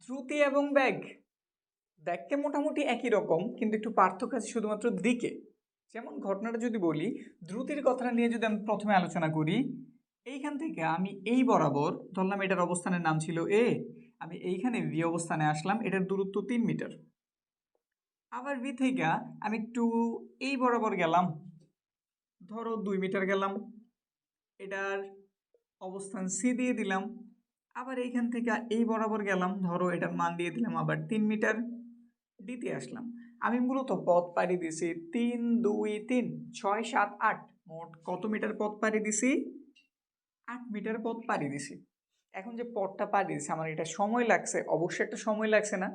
দ্রুতি এবং ব্যাগ দেখতে মোটামুটি একই রকম, কিন্তু একটু পার্থক্য আছে শুধুমাত্র দিকে। যেমন ঘটনাটা যদি বলি, দ্রুতির কথাটা নিয়ে যদি আমি প্রথমে আলোচনা করি, এইখান থেকে আমি এই বরাবর ধরলাম এটার অবস্থানের নাম ছিল এ, আমি এইখানে ভি অবস্থানে আসলাম, এটার দূরত্ব 3 মিটার। আবার ভি থেকে আমি একটু এই বরাবর গেলাম, ধরো 2 মিটার গেলাম, এটার অবস্থান সি দিয়ে দিলাম। আবার এইখান থেকে এই বরাবর গেলাম, ধরো এটার মান দিয়ে দিলাম আবার 3 মিটার, ডিতে আসলাম। আমি মূলত পথ পাড়ি দিছি 3 2 3 6 7 8, মোট কত মিটার পথ পাড়ি দিছি? 8 মিটার পথ পাড়ি দিছি। এখন যে পথটা পাড়ি দিছি আমার এটা সময় লাগছে, অবশ্যই একটা সময় লাগছে না?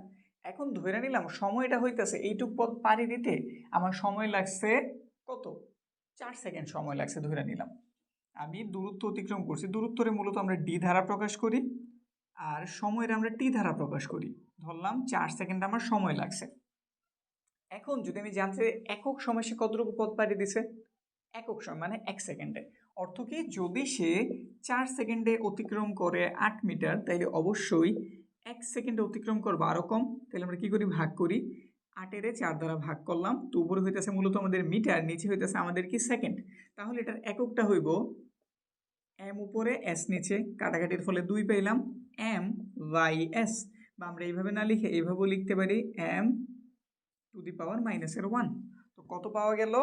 এখন ধরে নিলাম সময়টা হইতেছে এইটুক পথ পাড়ি দিতে আমার সময় লাগছে কত? 4 সেকেন্ড সময় লাগছে ধরে নিলাম। আমি দূরত্ব অতিক্রম করছি, দূরত্বরে মূলত আমরা ডি দ্বারা প্রকাশ করি আর সময়ের আমরা টি দ্বারা প্রকাশ করি। ধরলাম 4 সেকেন্ড আমার সময় লাগছে। এখন যদি আমি জানতে চাই একক সময় সে কতটুকু পথ পাড়ি দিছে, একক সময় মানে 1 সেকেন্ডে, অর্থ কি যদি সে 4 সেকেন্ডে অতিক্রম করে 8 মিটার, তাইলে অবশ্যই 1 সেকেন্ডে অতিক্রম করবো আরো কম। তাহলে আমরা কি করি, ভাগ করি, 8-এর 4 দ্বারা ভাগ করলাম, তো উপরে হইতেছে মূলত আমাদের মিটার, নিচে হইতেছে আমাদের কি সেকেন্ড। তাহলে এটার এককটা হইব এম উপরে এস নিচে, কাটাকাটির ফলে 2 পেলাম, এম বাই এস, বা আমরা এইভাবে না লিখে এইভাবেও লিখতে পারি এম টু দি পাওয়ার -1। তো কত পাওয়া গেল?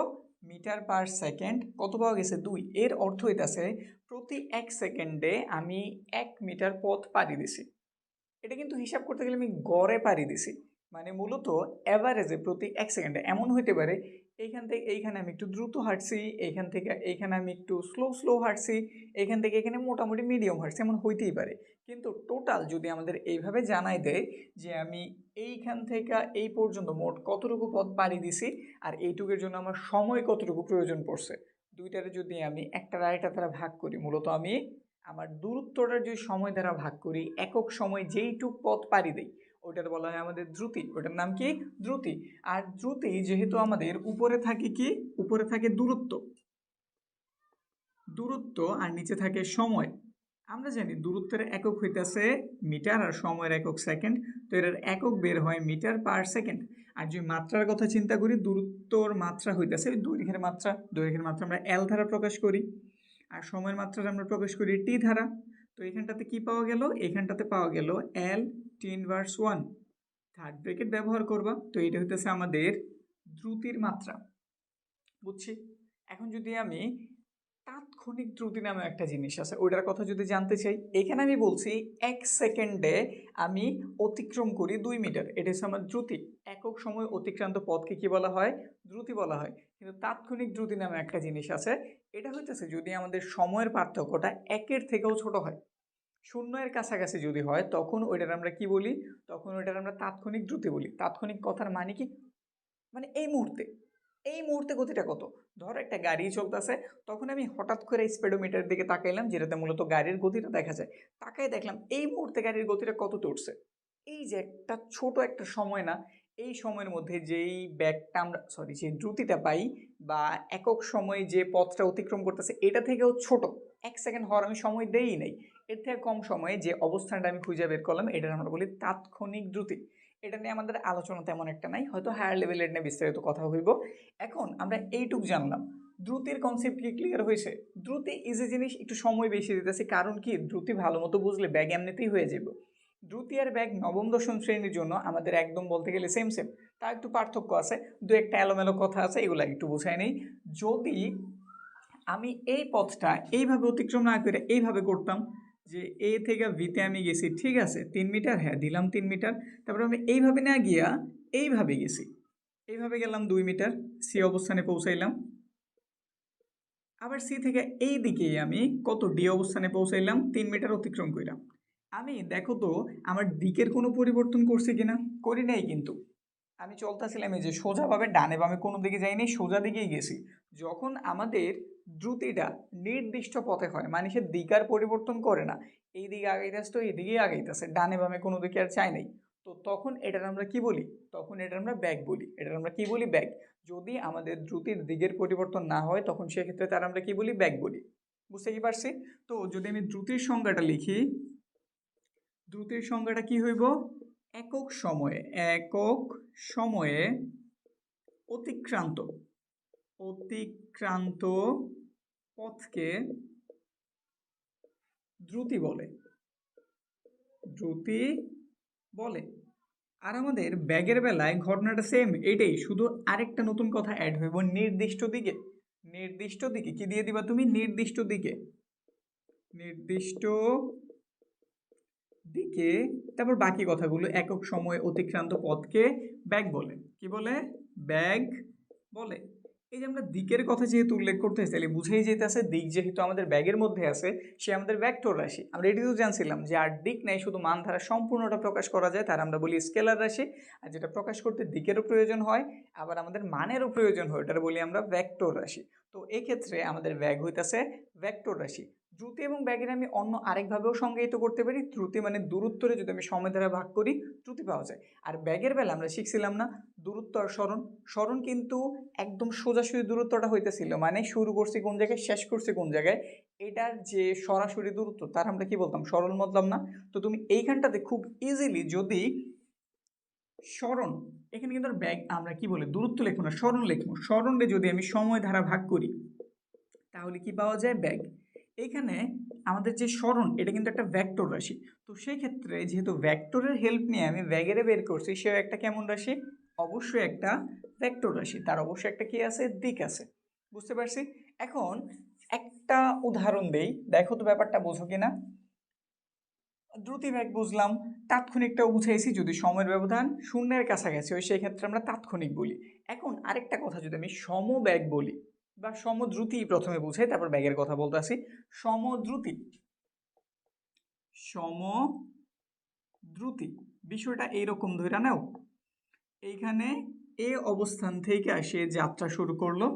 মিটার পার সেকেন্ড কত পাওয়া গেছে? 2। এর অর্থ হইতাছে প্রতি 1 সেকেন্ডে আমি 1 মিটার পথ পাড়ি দিছি। এটা কিন্তু হিসাব করতে গেলে আমি গড়ে পাড়ি দিছি, মানে মূলত অ্যাভারেজে প্রতি 1 সেকেন্ডে। এমন হইতে পারে এইখান থেকে এইখানে আমি একটু দ্রুত হাঁটছি, এইখান থেকে এইখানে আমি একটু স্লো হাঁটছি, এইখান থেকে এখানে মোটামুটি মিডিয়াম হাঁটছি, এমন হইতেই পারে। কিন্তু টোটাল যদি আমাদের এইভাবে জানাই দেয় যে আমি এইখান থেকে এই পর্যন্ত মোট কতটুকু পথ পাড়ি দিছি আর এইটুকুর জন্য আমার সময় কতটুকু প্রয়োজন পড়ছে, দুইটারে যদি আমি একটা আরেকটা দ্বারা ভাগ করি, মূলত আমি আমার দূরত্বটার যে সময় দ্বারা ভাগ করি, একক সময় যেইটুক পথ পাড়ি দেই, ওটার বলা হয় আমাদের দ্রুতি। ওটার নাম কি? দ্রুতি। আর দ্রুতি যেহেতু আমাদের উপরে থাকে কি, উপরে থাকে দূরত্ব, দূরত্ব আর নিচে থাকে সময়। আমরা জানি দূরত্বের একক হইতেছে মিটার আর সময়ের একক সেকেন্ড, তো এর একক বের হয় মিটার পার সেকেন্ড। আর যদি মাত্রার কথা চিন্তা করি, দূরত্বর মাত্রা হইতেছে দৈর্ঘ্যের মাত্রা, দৈর্ঘ্যের মাত্রা আমরা এল ধারা প্রকাশ করি, আর সময়ের মাত্রাটা আমরা প্রকাশ করি টি ধারা। তো এখানটাতে কি পাওয়া গেল? এখানটাতে পাওয়া গেল এল টি−1, থার্ড ব্র্যাকেট ব্যবহার করবা, তো এটা হইতেছে আমাদের দ্রুতির মাত্রা। বুঝছি। এখন যদি আমি তাৎক্ষণিক দ্রুতি নামে একটা জিনিস আছে, ওইটার কথা যদি জানতে চাই, এখানে আমি বলছি 1 সেকেন্ডে আমি অতিক্রম করি 2 মিটার, এটা হচ্ছে আমার দ্রুতি। একক সময় অতিক্রান্ত পথকে কি বলা হয়? দ্রুতি বলা হয়। কিন্তু তাৎক্ষণিক দ্রুতি নামে একটা জিনিস আছে, এটা হইতেছে যদি আমাদের সময়ের পার্থক্যটা 1-এর থেকেও ছোট হয়, 0-এর কাছাকাছি যদি হয়, তখন ওইটার আমরা কি বলি? তখন ওইটার আমরা তাৎক্ষণিক দ্রুতি বলি। তাৎক্ষণিক কথার মানে কি? মানে এই মুহূর্তে, এই মুহূর্তে গতিটা কত? ধরো একটা গাড়ি চলতেছে, তখন আমি হঠাৎ করে স্পিডোমিটারের দিকে তাকাইলাম, যেটাতে মূলত গাড়ির গতিটা দেখা যায়, তাকাই দেখলাম এই মুহূর্তে গাড়ির গতিটা কততে উঠছে। এই যে একটা ছোট একটা সময় না, এই সময়ের মধ্যে যেই ব্যাগটা আমরা যে দ্রুতিটা পাই বা একক সময়ে যে পথটা অতিক্রম করতেছে, এটা থেকেও ছোট, 1 সেকেন্ড হওয়ার আমি সময় দেই নাই, এর থেকে কম সময়ে যে অবস্থানটা আমি খুঁজে বের করলাম, এটা আমরা বলি তাৎক্ষণিক দ্রুতি। এটা নিয়ে আমাদের আলোচনা তেমন একটা নাই, হয়তো হায়ার লেভেলের নিয়ে বিস্তারিত কথা হইব। এখন আমরা এইটুক জানলাম, দ্রুতির কনসেপ্ট কি ক্লিয়ার হয়েছে? দ্রুতি ইজি জিনিস, একটু সময় বেশি দিতেছে, কারণ কি দ্রুতি ভালো মতো বুঝলে ব্যাগ এমনিতেই হয়ে যাবে। দ্রুতি আর ব্যাগ নবম দশম শ্রেণীর জন্য আমাদের একদম বলতে গেলে সেম সেম, তা একটু পার্থক্য আছে, দু একটা এলোমেলো কথা আছে, এগুলো একটু বুঝাই নেই। যদি আমি এই পথটা এইভাবে অতিক্রম না করে এইভাবে করতাম, যে এ থেকে ভিতে আমি গেছি, ঠিক আছে 3 মিটার, হ্যাঁ দিলাম 3 মিটার, তারপরে আমি এইভাবে না গিয়া এইভাবে গেছি, এইভাবে গেলাম 2 মিটার, সি অবস্থানে পৌঁছাইলাম, আবার সি থেকে এই দিকেই আমি কত ডি অবস্থানে পৌঁছাইলাম, 3 মিটার অতিক্রম করলাম। আমি দেখো তো আমার দিকের কোনো পরিবর্তন করছি কিনা? করি নাই কিন্তু। আমি চলতেছিলাম এই যে সোজাভাবে, ডানে বামে কোনো দিকে যাইনি, সোজা দিকেই গেছি। যখন আমাদের দ্রুতিটা নির্দিষ্ট পথে হয়, মানে সে দিক আর পরিবর্তন করে না, এই দিকে আগাইতেছে তো এই দিকেই আগাইতেছে, ডানে বামে কোনো দিকে আর চাই নাই, তো তখন এটার আমরা কি বলি? তখন এটার আমরা ব্যাগ বলি। এটার আমরা কি বলি? ব্যাগ। যদি আমাদের দ্রুতির দিকের পরিবর্তন না হয়, তখন সেক্ষেত্রে তার আমরা কি বলি? ব্যাগ বলি। বুঝতে কি পারছি? তো যদি আমি দ্রুতির সংজ্ঞাটা লিখি, দ্রুতির সংজ্ঞাটা কি হইব? একক সময়ে অতিক্রান্ত পথকে দ্রুতি বলে। আর আমাদের ব্যাগের বেলায় ঘটনাটা সেম এটাই, শুধু আরেকটা নতুন কথা অ্যাড হইব, নির্দিষ্ট দিকে কি দিয়ে দিবা তুমি? নির্দিষ্ট দিকে তারপর বাকি কথাগুলো। একক সময় অতিক্রান্ত পথকে ব্যাগ বলে। কি বলে? ব্যাগ বলে। এই যে আমরা দিকের কথা যেহেতু উল্লেখ করতেছি, তাহলে বুঝেই যেতেছে দিক যেহেতু আমাদের ব্যাগের মধ্যে আছে, সে আমাদের ভেক্টর রাশি। আমরা এটি তো জানছিলাম যে আর দিক নাই, শুধু মান দ্বারা সম্পূর্ণটা প্রকাশ করা যায়, তার আমরা বলি স্কেলার রাশি। আর যেটা প্রকাশ করতে দিকেরও প্রয়োজন হয়, আবার আমাদের মানেরও প্রয়োজন হয়, ওটার বলি আমরা ভেক্টর রাশি। তো এই ক্ষেত্রে আমাদের ব্যাগ হইতেছে ভেক্টর রাশি। দ্রুতি এবং ব্যাগের আমি অন্য আরেকভাবেও সংজ্ঞায়িত করতে পারি। দ্রুতি মানে দূরত্বরে যদি আমি সময় দ্বারা ভাগ করি দ্রুতি পাওয়া যায়। আর ব্যাগের বেলা আমরা শিখছিলাম না দূরত্ব আর স্মরণ কিন্তু একদম সোজাসুজি দূরত্বটা হইতেছিল, মানে শুরু করছি কোন জায়গায়, শেষ করছি কোন জায়গায়, এটার যে সরাসরি দূরত্ব তার আমরা কি বলতাম? সরল বলতাম না? তো তুমি এইখানটাতে খুব ইজিলি যদি স্মরণ, এখানে কিন্তু ব্যাগ আমরা কি বলি দূরত্ব লিখবো না, স্মরণ লিখবো। স্মরণে যদি আমি সময় দ্বারা ভাগ করি তাহলে কি পাওয়া যায়? ব্যাগ। এইখানে আমাদের যে স্মরণ, এটা কিন্তু একটা ভেক্টর রাশি। তো সেই ক্ষেত্রে যেহেতু ভেক্টরের হেল্প নিয়ে আমি ব্যাগেরে বের করছি, সেও একটা কেমন রাশি? অবশ্যই একটা ভেক্টর রাশি, তার অবশ্যই একটা কি আছে? দিক আছে। বুঝতে পারছি? এখন একটা উদাহরণ দেই, দেখো তো ব্যাপারটা বোঝো কিনা। দ্রুতি ব্যাগ বুঝলাম, তাৎক্ষণিকটাও বুঝাইছি, যদি সময়ের ব্যবধান শূন্যের কাছাকাছি হয় সেই ক্ষেত্রে আমরা তাৎক্ষণিক বলি। এখন আরেকটা কথা, যদি আমি সমবেগ বলি বা সমদ্রুতি প্রথমে বুঝাই, তারপর ব্যাগের কথা বলতে আসি। সমদ্রুতি বিষয়টা এইরকম ধরে নাও, এইখানে এ অবস্থান থেকে সে যাত্রা শুরু করলো,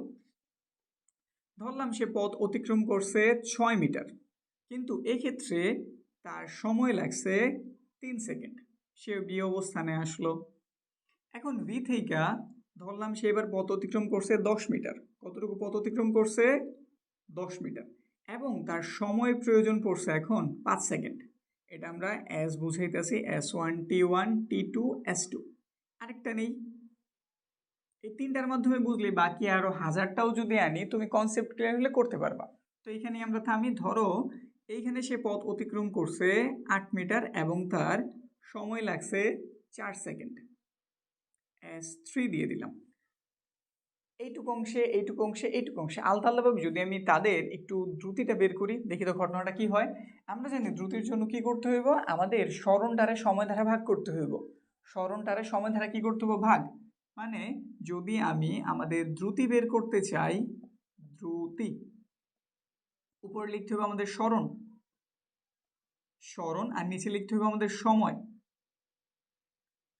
ধরলাম সে পথ অতিক্রম করছে 6 মিটার, কিন্তু এক্ষেত্রে তার সময় লাগছে 3 সেকেন্ড, সে বি অবস্থানে আসলো। এখন ভি থেকে ধরলাম সে এবার পথ অতিক্রম করছে 10 মিটার। কতটুকু পথ অতিক্রম করছে? 10 মিটার, এবং তার সময় প্রয়োজন পড়ছে এখন 5 সেকেন্ড। এটা আমরা S বুঝাইতেছি, S1 T1 T2 S2। আরেকটা নেই, এই তিনটার মাধ্যমে বুঝলে বাকি আরো হাজারটাও যদি আনি তুমি কনসেপ্ট ক্লিয়ার হলে করতে পারবা। তো এইখানে আমরা থামি, ধরো এইখানে সে পথ অতিক্রম করছে 8 মিটার এবং তার সময় লাগছে 4 সেকেন্ড। S3 দিয়ে দিলাম। এইটুকু অংশে আলাদা আলাদাভাবে যদি আমি তাদের একটু দ্রুতিটা বের করি, দেখি তো ঘটনাটা কি হয়। আমরা জানি দ্রুতির জন্য কি করতে হইব? আমাদের স্মরণটারে সময় ধারা ভাগ করতে হইব। স্মরণটারে সময় ধারা কি করতে হইব? ভাগ। মানে যদি আমি আমাদের দ্রুতি বের করতে চাই, দ্রুতি উপরে লিখতে হবে আমাদের স্মরণ, আর নিচে লিখতে হবে আমাদের সময়।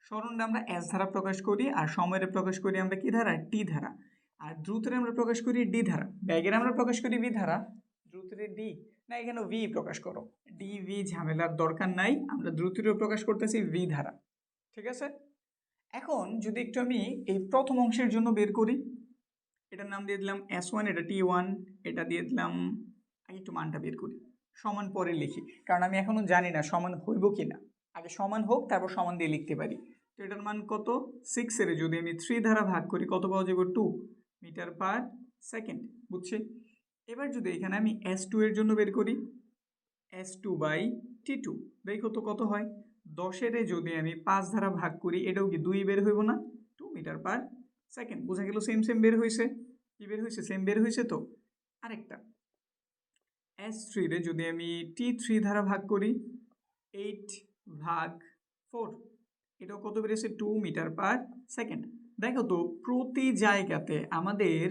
স্মরণটা আমরা এস ধারা প্রকাশ করি, আর সময়ের প্রকাশ করি আমরা কি ধারা? টি ধারা। আর দ্রুতের আমরা প্রকাশ করি ডি ধারা। ব্যাগের আমরা প্রকাশ করি ভি ধারা, দ্রুতের ডি না, এখানে ভি প্রকাশ করো, ডি ভি ঝামেলার দরকার নাই, আমরা দ্রুতেরও প্রকাশ করতেছি ভি ধারা। ঠিক আছে? এখন যদি একটু আমি এই প্রথম অংশের জন্য বের করি, এটার নাম দিয়ে দিলাম S1, এটা T1, এটা দিয়ে দিলাম, আগে একটু মানটা বের করি, সমান পরে লিখি, কারণ আমি এখনো জানি না সমান হইব কি না। আগে সমান হোক, তারপর সমান দিয়ে লিখতে পারি। তো এটার মান কত? 6 এর যদি আমি 3 দ্বারা ভাগ করি কত পাওয়া যাবে? 2 মিটার পার সেকেন্ড। বুঝছি? এবার যদি এখানে আমি S2 এর জন্য বের করি, S2 বাই T2, দেখো তো কত হয়? 10 এর যদি আমি 5 দ্বারা ভাগ করি, এটাও কি 2 বের হইব না? 2 মিটার পার সেকেন্ড। বোঝা গেল সেম বের হয়েছে। কি বের হয়েছে? সেম বের হয়েছে। তো আরেকটা S3 রে যদি আমি T3 দ্বারা ভাগ করি, 8 ভাগ 4, এটাও কত বেরিয়েছে? 2 মিটার পার সেকেন্ড। দেখো তো প্রতি জায়গাতে আমাদের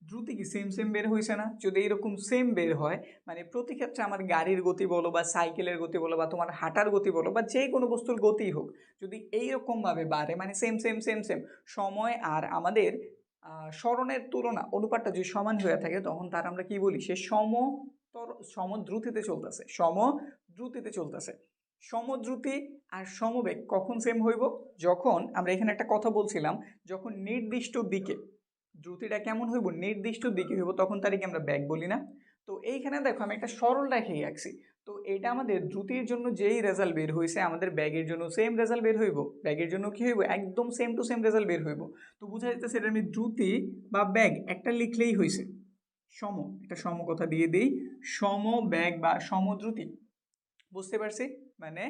দ্রুতি কি সেম বের হয়েছে না? যদি এরকম সেম বের হয়, মানে প্রতি ক্ষেত্রে আমার গাড়ির গতি বলো বা সাইকেলের গতি বলো বা তোমার হাঁটার গতি বলো বা যে কোনো বস্তুর গতি হোক, যদি এইরকমভাবে বাড়ে, মানে সেম সময় আর আমাদের স্মরণের তুলনা অনুপাতটা যদি সমান হয়ে থাকে, তখন তার আমরা কি বলি? সে সমদ্রুতিতে চলতেছে। সমদ্রুতি আর সমবেগ কখন সেম হইব? যখন আমরা এখানে একটা কথা বলছিলাম, যখন নির্দিষ্ট দিকে দ্রুতিটা কেমন হইব? নির্দিষ্ট দিকে হইব, তখন তারিখে আমরা বেগ বলি না? তো এইখানে দেখো আমি একটা সরল রেখাই আঁকছি। তো এটা আমাদের দ্রুতির জন্য যেই রেজাল্ট বের হয়েছে আমাদের ব্যাগের জন্য সেম রেজাল্ট বের হইব, ব্যাগের জন্য কি হইব, একদম সেম টু সেম রেজাল্ট বের হইব। তো বোঝা যাইতেছে এটা আমি দ্রুতি বা ব্যাগ একটা লিখলেই হয়েছে। সম, এটা সম কথা দিয়ে দিই, সম ব্যাগ বা সমদ্রুতি। বুঝতে পারছি? মানে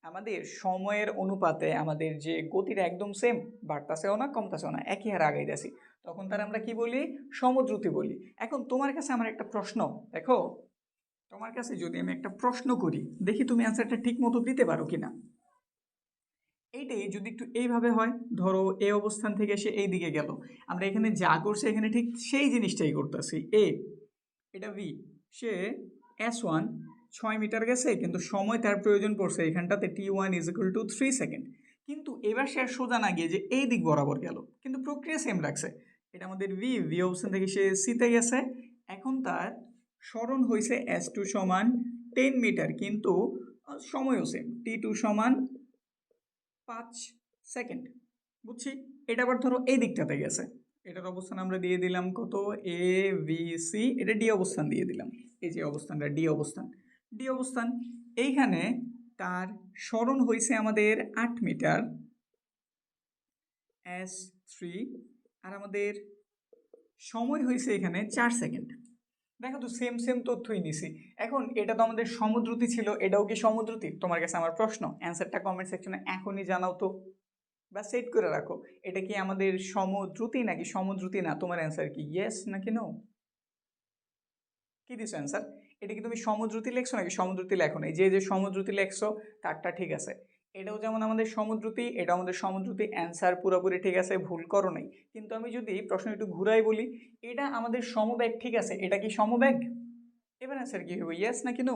আমাদের সময়ের অনুপাতে আমাদের যে গতিটা একদম সেম, বাড়তাছেও না কমতাছেও না, একই হারে আগাইতেছি, তখন তার আমরা কি বলি, সমদ্রুতি বলি। এখন তোমার কাছে আমার একটা প্রশ্ন, দেখো তোমার কাছে যদি আমি একটা প্রশ্ন করি, দেখি তুমি অ্যান্সারটা ঠিক মতো দিতে পারো কিনা। এইটাই যদি একটু এইভাবে হয়, ধরো এই অবস্থান থেকে সে এই দিকে গেল, আমরা এখানে যা করছি এখানে ঠিক সেই জিনিসটাই করতেছি। এটা ভি, সে S1 6 মিটার গেছে, কিন্তু সময় তার প্রয়োজন পড়ছে এখানটাতে T1 = 3 সেকেন্ড। কিন্তু এবার সে আর সোজা না গিয়ে যে এই দিক বরাবর গেল, কিন্তু প্রক্রিয়া সেম রাখছে। এটা আমাদের ভি অবস্থান থেকে সে সিতে গেছে, এখন তার স্মরণ হয়েছে S2 = 10 মিটার, কিন্তু সময়ও সেম, T2 = 5 সেকেন্ড। বুঝছি? এটা আবার ধরো এই দিকটাতে গেছে, এটার অবস্থান আমরা দিয়ে দিলাম কত, ABC, এটা ডি অবস্থান দিয়ে দিলাম, এই যে অবস্থানটা ডি অবস্থান। এইখানে তার স্মরণ হয়েছে আমাদের 8 মিটার, S3, আর আমাদের সময় হয়েছে এখানে 4 সেকেন্ড। দেখো তো সেম সেম তথ্যই নিছি। এখন এটা তো আমাদের সমদ্রুতি ছিল, এটাও কি সমদ্রুতি? তোমার কাছে আমার প্রশ্ন, অ্যান্সারটা কমেন্ট সেকশনে এখনই জানাও তো, বা সেট করে রাখো। এটা কি আমাদের সমদ্রুতি নাকি সমদ্রুতি না? তোমার অ্যান্সার কি ইয়েস নাকি নো? কি দিছো অ্যান্সার? এটা কি তুমি সমদ্রুতি লেখছো নাকি সমদ্রুতি লেখো নাই? যে যে সমদ্রুতি লেখছো তারটা ঠিক আছে, এটাও যেমন আমাদের সমদ্রুতি, এটা আমাদের সমদ্রুতি, অ্যান্সার পুরোপুরি ঠিক আছে, ভুল করো নাই। কিন্তু আমি যদি প্রশ্ন একটু ঘুরাই বলি, এটা আমাদের সমবেগ, ঠিক আছে, এটা কি সমবেগ? এবার অ্যান্সার কি হবে, ইয়েস নাকি নো?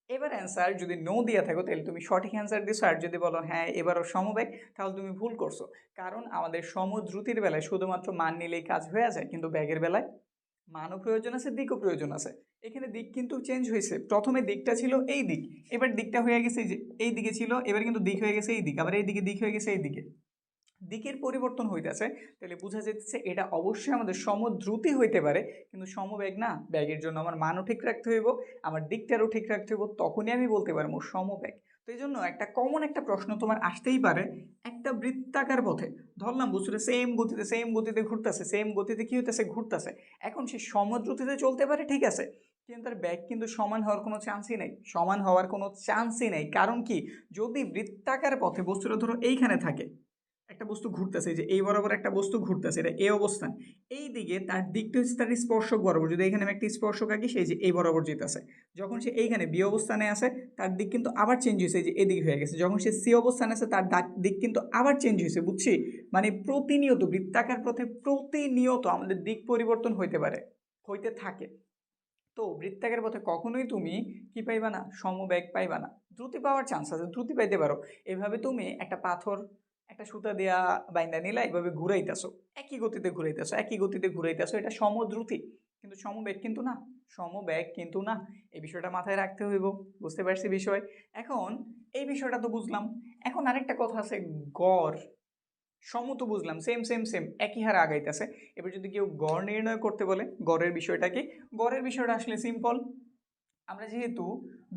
এবার অ্যান্সার যদি নো দিয়ে থাকো তাহলে তুমি সঠিক অ্যান্সার দিছো, আর যদি বলো হ্যাঁ এবারও সমবেগ, তাহলে তুমি ভুল করছো। কারণ আমাদের সমদ্রুতির বেলায় শুধুমাত্র মান নিলেই কাজ হয়ে যায়, কিন্তু ব্যাগের বেলায় মানও প্রয়োজন আছে, দিকও প্রয়োজন আছে। এখানে দিক কিন্তু চেঞ্জ হয়েছে, প্রথমে দিকটা ছিল এই দিক, এবার দিকটা হয়ে গেছে যে এই দিকে ছিল, এবার কিন্তু দিক হয়ে গেছে এই দিক, আবার এই দিকে দিক হয়ে গেছে এই দিকে, দিকের পরিবর্তন হইতেছে। তাহলে বোঝা যাচ্ছে এটা অবশ্যই আমাদের সমদ্রুতি হইতে পারে, কিন্তু সমবেগ না। ব্যাগের জন্য আমার মানও ঠিক রাখতে হইব, আমার দিকটারও ঠিক রাখতে হইব, তখনই আমি বলতে পারবো সমবেগ। তো এই জন্য একটা কমন একটা প্রশ্ন তোমার আসতেই পারে, একটা বৃত্তাকার পথে ধরলাম বস্তুটা সেম গতিতে ঘুরতেছে, সেম গতিতে কি হইতেছে, ঘুরতেছে। এখন সে সমদ্রুতিতে চলতে পারে, ঠিক আছে, কিন্তু তার ব্যাগ কিন্তু সমান হওয়ার কোনো চান্সই নেই, সমান হওয়ার কোনো চান্সই নেই। কারণ কি, যদি বৃত্তাকার পথে বস্তুটা ধরো এইখানে থাকে, একটা বস্তু ঘুরতেছে, যে এই বরাবর একটা বস্তু ঘুরতেছে, এটা এই অবস্থান, এই দিকে তার দিকটা হচ্ছে তার স্পর্শক বরাবর। যদি এখানে আমি একটা স্পর্শক আঁকি, সেই যে এই বরাবর যেতেছে, যখন সে এইখানে বি অবস্থানে আছে তার দিক কিন্তু আবার চেঞ্জ হয়েছে, যে এদিকে হয়ে গেছে। যখন সে সি অবস্থানে আছে তার দিক কিন্তু আবার চেঞ্জ হয়েছে। বুঝছি? মানে প্রতিনিয়ত বৃত্তাকার পথে প্রতিনিয়ত আমাদের দিক পরিবর্তন হইতে পারে, হইতে থাকে। তো বৃত্তাকার পথে কখনোই তুমি কি পাইবা না, সমবেগ পাইবা না। দ্রুতি পাওয়ার চান্স আছে, দ্রুতি পাইতে পারো। এভাবে তুমি একটা পাথর একটা সুতা দেয়া বাইন্দা নিলা, এভাবে ঘুরাইতেছো, একই গতিতে ঘুরাইতেছো, এটা সমদ্রুতি, কিন্তু সমবেগ কিন্তু না, সমবেগ কিন্তু না। এই বিষয়টা মাথায় রাখতে হইব। বুঝতে পারছি বিষয়? এখন এই বিষয়টা তো বুঝলাম, এখন আরেকটা কথা আছে, গড়। সম তো বুঝলাম, সেম সেম সেম একই হারে আগাইতেছে। এবার যদি কেউ গড় নির্ণয় করতে বলে, গড়ের বিষয়টা কি? গড়ের বিষয়টা আসলে সিম্পল। আমরা যেহেতু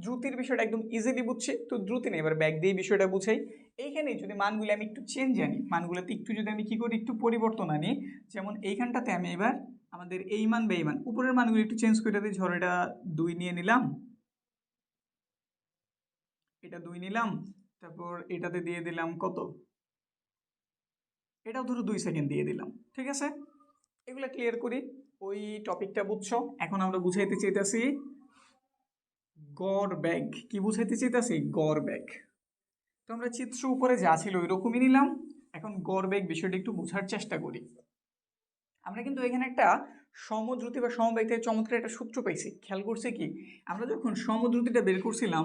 দ্রুতির বিষয়টা একদম ইজিলি বুঝছি, তো দ্রুতি নেই, এবার ব্যাগ দিয়ে বিষয়টা বুঝাই। এইখানে যদি মানগুলো আমি একটু চেঞ্জ আনি, মানগুলোতে একটু যদি আমি কি করি, একটু পরিবর্তন আনি, যেমন এইখানটাতে আমি এবার আমাদের এই মান বা এই মান, উপরের মানগুলো একটু চেঞ্জ করে দিই। ধরো এটা 2 নিয়ে নিলাম, এটা 2 নিলাম, তারপর এটাতে দিয়ে দিলাম কত, এটাও ধরো 2 সেকেন্ড দিয়ে দিলাম, ঠিক আছে। এগুলো ক্লিয়ার করি, ওই টপিকটা বুঝছো। এখন আমরা বুঝাইতে চাইতেছি গড় ব্যাগ। কি বুঝাইতে চাইতেছি? গড় ব্যাগ। তো আমরা চিত্র উপরে যা ছিল ওইরকমই নিলাম, এখন গড় ব্যাগ বিষয়টা একটু বোঝার চেষ্টা করি। আমরা কিন্তু এখানে একটা সমদ্রুতি বা সমবেগ থেকে চমৎকার একটা সূত্র পাইছি, খেয়াল করছি কি, আমরা যখন সমদ্রুতিটা বের করছিলাম,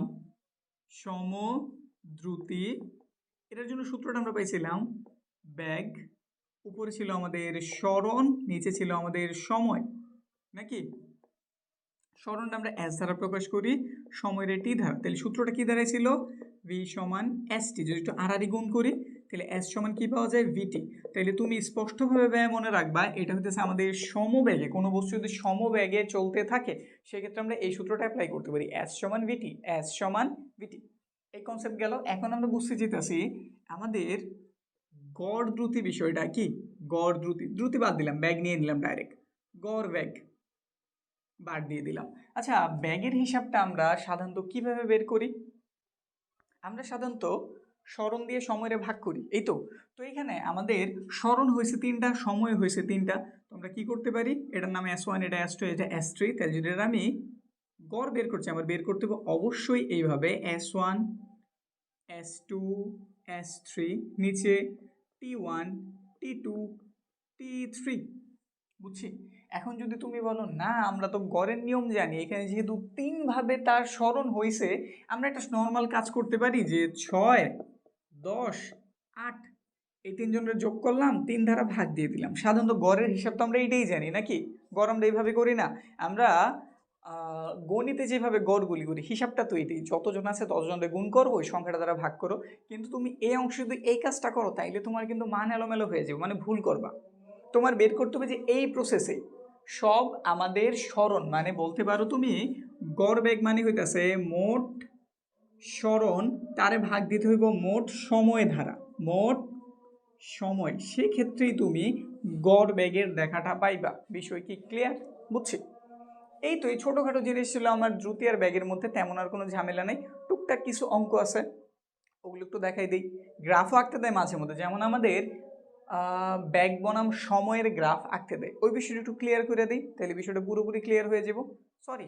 সমদ্রুতি, এটার জন্য সূত্রটা আমরা পাইছিলাম ব্যাগ, উপরে ছিল আমাদের স্মরণ, নিচে ছিল আমাদের সময়, নাকি? স্মরণটা আমরা এস দ্বারা প্রকাশ করি, সময়ের টি দ্বারা। তাহলে সূত্রটা কি দাঁড়াইছিল, ভি সমান এস টি। যদি একটু আড়াআড়ি গুণ করি, তাহলে এস সমান কি পাওয়া যায় ভিটি। তাহলে তুমি স্পষ্টভাবে মনে রাখবা এটা হচ্ছে আমাদের সমবেগে, কোনো বস্তু যদি সমবেগে চলতে থাকে সেক্ষেত্রে আমরা এই সূত্রটা অ্যাপ্লাই করতে পারি, এস সমান ভিটি, এস সমান ভিটি। এই কনসেপ্ট গেল। এখন আমরা বুঝতে যেতেছি আমাদের গড় দ্রুতি বিষয়টা কি। গড় দ্রুতি, দ্রুতি বাদ দিলাম, ব্যাগ নিয়ে নিলাম ডাইরেক্ট, গড় ব্যাগ বাদ দিয়ে দিলাম। আচ্ছা, ব্যাগের হিসাবটা আমরা সাধারণত কিভাবে বের করি? আমরা সাধারণত স্মরণ দিয়ে সময়ের ভাগ করি, এই তো। তো এখানে আমাদের স্মরণ হয়েছে 3টা, সময় হয়েছে 3টা। তো আমরা কি করতে পারি, এটার নাম S1, এটা S2, এটা S3। তাহলে যদি আমি গড় বের করছি, আমার বের করতে হবে অবশ্যই এইভাবে S1, S2, S3, নিচে T1, T2, T3, বুঝছি। এখন যদি তুমি বলো না আমরা তো গড়ের নিয়ম জানি, এখানে যেহেতু 3 ভাবে তার স্মরণ হয়েছে, আমরা একটা নর্মাল কাজ করতে পারি যে 6, 10, 8 এই 3 জনের যোগ করলাম, 3 দ্বারা ভাগ দিয়ে দিলাম। সাধারণত গড়ের হিসাব তো আমরা এইটাই জানি নাকি, গড় আমরা এইভাবে করি না। আমরা গণিতে যেভাবে গড়গুলি করি হিসাবটা তো এটাই, যতজন আছে ততজনের গুণ করো, ওই সংখ্যাটা দ্বারা ভাগ করো। কিন্তু তুমি এই অংশে যদি এই কাজটা করো তাইলে তোমার কিন্তু মান এলোমেলো হয়ে যাবে, মানে ভুল করবা। তোমার বের করতে হবে যে এই প্রসেসে সব আমাদের স্মরণ, মানে বলতে পারো তুমি গড় বেগ মানে হইতাছে মোট স্মরণ, তারে ভাগ দিতে হইব মোট সময় ধারা, মোট সময়। সেক্ষেত্রেই তুমি গড় বেগের দেখাটা পাইবা। বিষয় কি ক্লিয়ার? বুঝছি। এই তো এই ছোটোখাটো জিনিস ছিল আমার দ্রুতি আর ব্যাগের মধ্যে, তেমন আর কোনো ঝামেলা নেই। টুকটাক কিছু অঙ্ক আছে, ওগুলো একটু দেখাই দিই। গ্রাফও আঁকতে দেয় মাঝে মধ্যে, যেমন আমাদের ব্যাগ বনাম সময়ের গ্রাফ আঁকতে দেয়, ওই বিষয়টা একটু ক্লিয়ার করে দিই, তাহলে বিষয়টা পুরোপুরি ক্লিয়ার হয়ে যাব। সরি,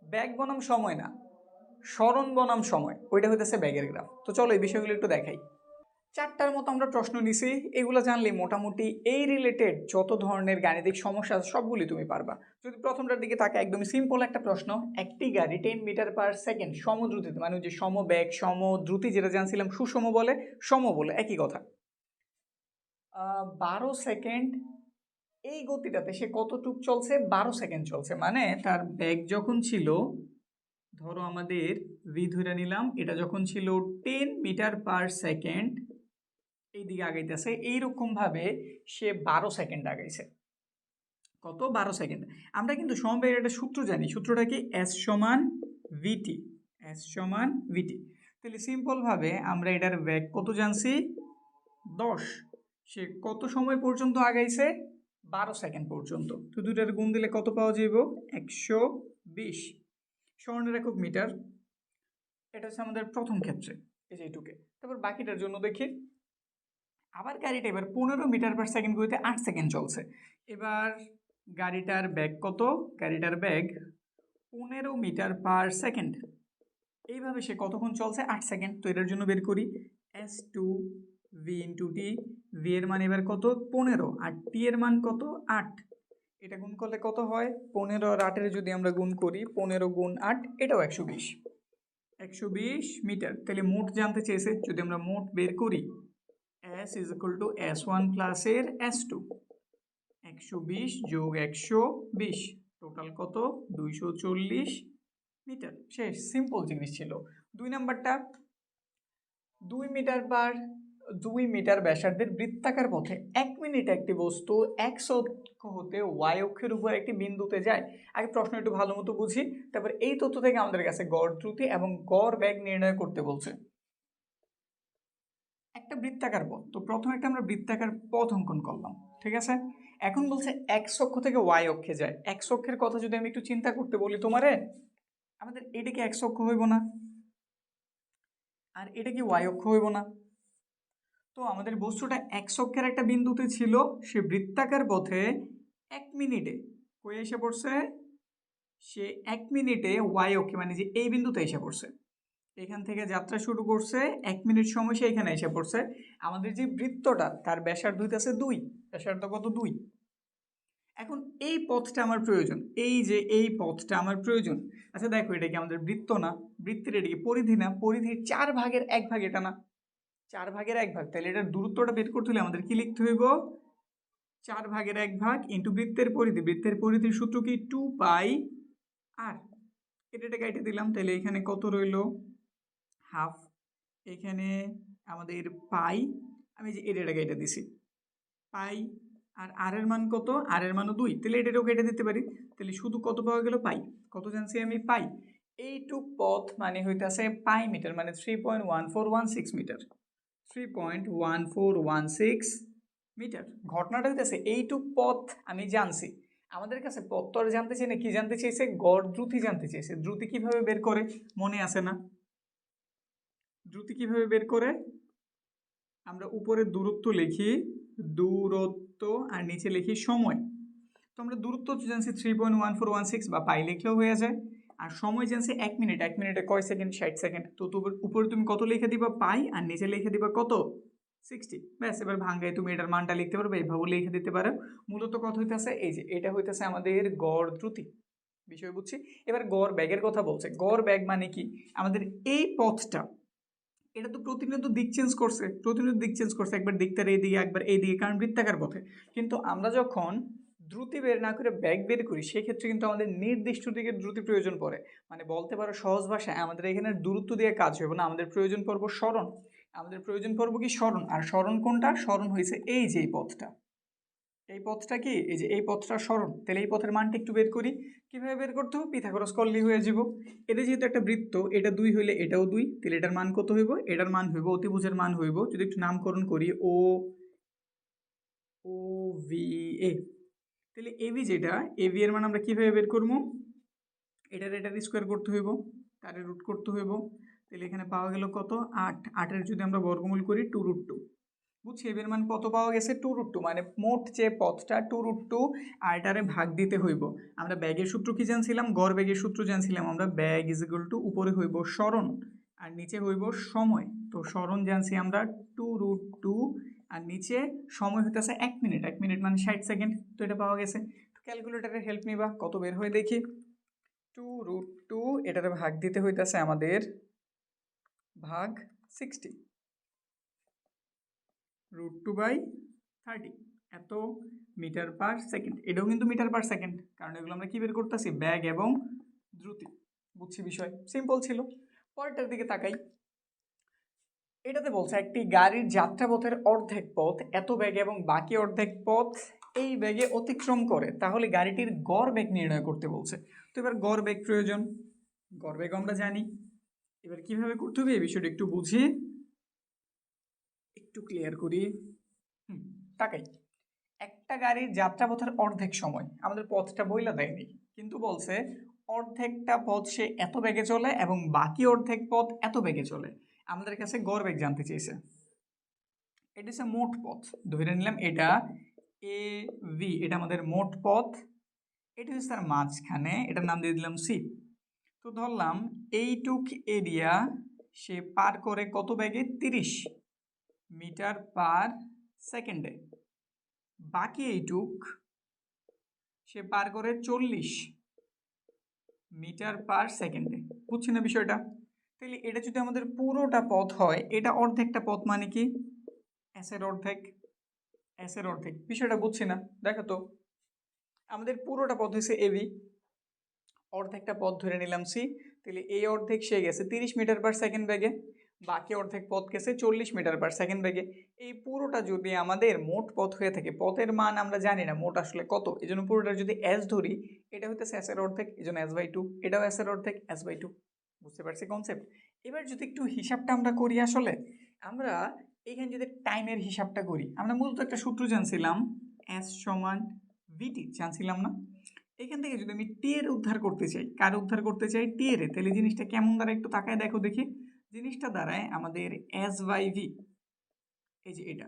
ব্যাগ বনাম সময় না, স্মরণ বনাম সময়, ওইটা হইতেছে ব্যাগের গ্রাফ। তো চলো এই বিষয়গুলো একটু দেখাই। 4টার মতো আমরা প্রশ্ন নিছি, এগুলো জানলে মোটামুটি এই রিলেটেড যত ধরনের গাণিতিক সমস্যা আছে সবগুলি তুমি পারবা। যদি প্রথমটার দিকে তাকে, একদমই সিম্পল একটা প্রশ্ন, একটি গাড়ি 10 মিটার পার সেকেন্ড সমদ্রুতিতে, মানে যে সমবেগ সমদ্রুতি যেটা জানছিলাম সুষম বলে সম বলে একই কথা, 12 সেকেন্ড এই গতিটাতে সে কতটুক চলছে, 12 সেকেন্ড চলছে। মানে তার বেগ যখন ছিল, ধরো আমাদের ভি ধরে নিলাম, এটা যখন ছিল 10 মিটার পার সেকেন্ড, এইদিকে আগাইতেছে, এইরকম ভাবে সে 12 সেকেন্ড আগাইছে। কত? 12 সেকেন্ড। আমরা কিন্তু সমবেগের একটা সূত্র জানি, সূত্রটা কি? এস সমান ভিটি, এস সমান ভিটি। তাহলে সিম্পল ভাবে আমরা এটার বেগ কত জানছি? 10। সে কত সময় পর্যন্ত আগাইছে? 12 সেকেন্ড পর্যন্ত। তো দুটার গুণ দিলে কত পাওয়া যাইব? 120। স্মরণের একক মিটার। এটা হচ্ছে আমাদের প্রথম ক্ষেত্রে, এই যে এইটুকে। তারপর বাকিটার জন্য দেখি। আবার গাড়িটা এবার 15 মিটার পার সেকেন্ড গতিতে 8 সেকেন্ড চলছে। এবার গাড়িটার ব্যাগ কত? গাড়িটার ব্যাগ 15 মিটার পার সেকেন্ড। এইভাবে সে কতক্ষণ চলছে? 8 সেকেন্ড। তো এটার জন্য বের করি S2 V into T. V এর মান এবার কত? 15, আর টি এর মান কত? 8। এটা গুণ করলে কত হয়? 15 আর 8 যদি আমরা গুণ করি, 15 গুণ 8, এটাও 120, 120 মিটার। তাহলে মোট জানতে চেয়েছে, যদি আমরা মোট বের করি S is equal to S1 plus এর S2, 120 যোগ 120, টোটাল কত? 240 মিটার। শেষ, সিম্পল জিনিস ছিল। 2 নাম্বারটা, 2 মিটার ব্যাসার্ধের বৃত্তাকার পথে 1 মিনিটে একটি বস্তু X অক্ষ হতে Y অক্ষের উপর একটি বিন্দুতে যায়। আগে প্রশ্ন একটু ভালো মতো বুঝি, তারপর এই তথ্য থেকে আমাদের কাছে গড় দ্রুতি এবং গড় বেগ নির্ণয় করতে বলছে। একটা বৃত্তাকার পথ, তো প্রথমে একটা আমরা বৃত্তাকার পথ অঙ্কন করলাম, ঠিক আছে। এখন বলছে X অক্ষ থেকে Y অক্ষে যায়। X অক্ষের কথা যদি আমি একটু চিন্তা করতে বলি তোমারে, আমাদের এটা কি X অক্ষ হইব না? আর এটা কি Y অক্ষ হইব না? তো আমাদের বস্তুটা X অক্ষের একটা বিন্দুতে ছিল, সে বৃত্তাকার পথে 1 মিনিটে কই এসে পড়ছে? সে 1 মিনিটে Y অক্ষে, মানে যে এই বিন্দুতে এসে পড়ছে। এখান থেকে যাত্রা শুরু করছে, 1 মিনিট সময় সে এখানে এসে পড়ছে। আমাদের যে বৃত্তটা তার ব্যাসার্ধ হইতেছে 2, ব্যাসার্ধ কত? 2। এখন এই পথটা আমার প্রয়োজন, এই যে এই পথটা আমার প্রয়োজন। আচ্ছা দেখো, এটা কি আমাদের বৃত্ত না? বৃত্তের এটা কি পরিধি না? পরিধির 4 ভাগের 1 ভাগ এটা না? 4 ভাগের 1 ভাগ। তাহলে এটার দূরত্বটা বের করতে হলে আমাদের কি লিখতে হইব? 4 ভাগের 1 ভাগ ইন্টু বৃত্তের পরিধি। বৃত্তের পরিধির সূত্র কি? 2 পাই আর। এটা কেটে দিলাম, তাহলে এখানে কত রইল? হাফ। এখানে আমাদের পাই, আমি যে এটাকে কেটে দিছি পাই, আর আর এর মান কত, আর এর মানও 2, তাহলে এটাও কেটে দিতে পারি। তাহলে শুধু কত পাওয়া গেল, পাই। কত জানছি আমি, পাই। এইটুক পথ মানে হইতেছে পাই মিটার, মানে 3.1416 মিটার, 3.1416 মিটার। ঘটনাটা হইতেছে এইটুক পথ আমি জানছি, আমাদের কাছে পথ তো আর জানতে চাই না, কি জানতে চাইছে, গড় দ্রুতি জানতে চাইছে। দ্রুতি কিভাবে বের করে মনে আছে না? দ্রুতি কিভাবে বের করে, আমরা উপরে দূরত্ব লিখি, দূরত্ব, আর নিচে লিখি সময়। তো আমরা দূরত্ব জানছি 3.1416 বা পাই লিখলেও হয়ে যায়, আর সময় জানছি 1 মিনিট, 1 মিনিটে কয় সেকেন্ড, 60 সেকেন্ড। তো উপরে তুমি কত লিখে দিবা, পাই, আর নিচে লিখে দিবা কত, 60। ব্যাস, এবার ভাঙ্গায় তুমি এটার মানটা লিখতে পারবে, এইভাবে লিখে দিতে পারো। মূলত কথা হইতেছে এই যে এটা হইতেছে আমাদের গড় দ্রুতি, বিষয় বুঝছি। এবার গড় ব্যাগের কথা বলছে। গড় ব্যাগ মানে কি, আমাদের এই পথটা, এটা তো প্রতিনিয়ত দিক চেঞ্জ করছে, প্রতিনিয়ত দিক চেঞ্জ করছে, একবার দিকটার এইদিকে, একবার এইদিকে, কারণ বৃত্তাকার পথে। কিন্তু আমরা যখন দ্রুতি বের না করে ব্যাগ বের করি, সেক্ষেত্রে কিন্তু আমাদের নির্দিষ্ট দিকের দ্রুতি প্রয়োজন পড়ে। মানে বলতে পারো সহজ ভাষায়, আমাদের এখানে দূরত্ব দিয়ে কাজ হবে না, আমাদের প্রয়োজন পড়বো স্মরণ। আমাদের প্রয়োজন পড়বো কি, স্মরণ। আর স্মরণ কোনটা, স্মরণ হয়েছে এই যে এই পথটা, এই পথটা কি, এই যে এই পথটা স্মরণ। তাহলে এই পথের মানটা একটু বের করি, কিভাবে বের করতে হবে, পিথাগোরাস করলেই হয়ে যাব। এটা যেহেতু একটা বৃত্ত, এটা 2 হইলে এটাও 2, তাহলে এটার মান কত হইব, এটার মান হইব, অতিভুজের মান হইব, যদি একটু নামকরণ করি, ও ও ভি এ। তাহলে এবি যেটা, এবি এর মান আমরা কিভাবে বের করবো, এটার স্কোয়ার করতে হইব, তার রুট করতে হইব। তাহলে এখানে পাওয়া গেল কত, 8। 8-এর যদি আমরা বর্গমূল করি 2√2, বুঝছি এর মান কত পাওয়া গেছে, 2√2। মানে মোট যে পথটা 2√2, আর এটারে ভাগ দিতে হইব। আমরা ব্যাগের সূত্র কি জানছিলাম, গড় ব্যাগের সূত্র জানছিলাম আমরা, ব্যাগ ইজ ইকুয়াল টু, উপরে হইব স্মরণ আর নিচে হইব সময়। তো স্মরণ জানছি আমরা 2√2, আর নিচে সময় হইতেছে 1 মিনিট, 1 মিনিট মানে 60 সেকেন্ড। তো এটা পাওয়া গেছে। তো ক্যালকুলেটারের হেল্প নিবা, কত বের হয়ে দেখি। 2√2 এটারে ভাগ দিতে হইতেছে আমাদের ভাগ 60, √2/30, এত মিটার পার সেকেন্ড। এটাও কিন্তু মিটার পার সেকেন্ড, কারণ এগুলো আমরা কি বের করতেছি, ব্যাগ এবং দ্রুতি। বুঝছি বিষয়, সিম্পল ছিল। পরেরটার দিকে তাকাই। এটাতে বলছে একটি গাড়ির যাত্রাপথের অর্ধেক পথ এত বেগে এবং বাকি অর্ধেক পথ এই বেগে অতিক্রম করে, তাহলে গাড়িটির গড় বেগ নির্ণয় করতে বলছে। তো এবার গড় বেগ প্রয়োজন, গড় বেগ আমরা জানি, এবার কিভাবে করতে হবে এই বিষয়টা একটু বুঝি, একটু ক্লিয়ার করি। তাকাই, একটা গাড়ির যাত্রাপথের অর্ধেক সময়, আমাদের পথটা বইলা দেয়নি, কিন্তু বলছে অর্ধেকটা পথ সে এত বেগে চলে এবং বাকি অর্ধেক পথ এত বেগে চলে। আমাদের কাছে গড় বেগ জানতে চেয়েছে। এটা হচ্ছে মোট পথ, ধরে নিলাম এটা এ ভি, এটা আমাদের মোট পথ, এটা হচ্ছে তার মাঝখানে, এটার নাম দিয়ে দিলাম সি। তো ধরলাম এইটুক এরিয়া সে পার করে কত বেগে, 30 মিটার পার সেকেন্ডে। বাকি এইটুক সে পার করে 40 মিটার পার সেকেন্ডে। বুঝছি না বিষয়টা? তাহলে এটা যদি আমাদের পুরোটা পথ হয়, এটা অর্ধেকটা পথ মানে কি, এস এর অর্ধেক, এস এর অর্ধেক। বিষয়টা বুঝছি না, দেখো তো। আমাদের পুরোটা পথ হচ্ছে এবি, অর্ধেকটা পথ ধরে নিলাম সি। তাহলে এই অর্ধেক সে গেছে 30 মিটার পার সেকেন্ড বেগে, বাকি অর্ধেক পথ গেছে 40 মিটার পার সেকেন্ড বেগে। এই পুরোটা যদি আমাদের মোট পথ হয়ে থাকে, পথের মান আমরা জানি না মোট আসলে কত, এই জন্য পুরোটা যদি এস ধরি, এটা হইতেছে এস এর অর্ধেক, এই জন্য S/2, এটাও এস এর অর্ধেক, S/2। বুঝতে পারছি কনসেপ্ট? এবার যদি একটু হিসাবটা আমরা করি, আসলে আমরা এখানে যদি টাইমের হিসাবটা করি, আমরা মূলত একটা সূত্র জানছিলাম, এস সমান ভিটি জানছিলাম না? এখান থেকে যদি আমি টি এর উদ্ধার করতে চাই, কার উদ্ধার করতে চাই, টি এর, তাহলে জিনিসটা কেমন দাঁড়ায় একটু তাকায় দেখো দেখি। জিনিসটা দাঁড়ায় আমাদের S/V, এই যে এটা।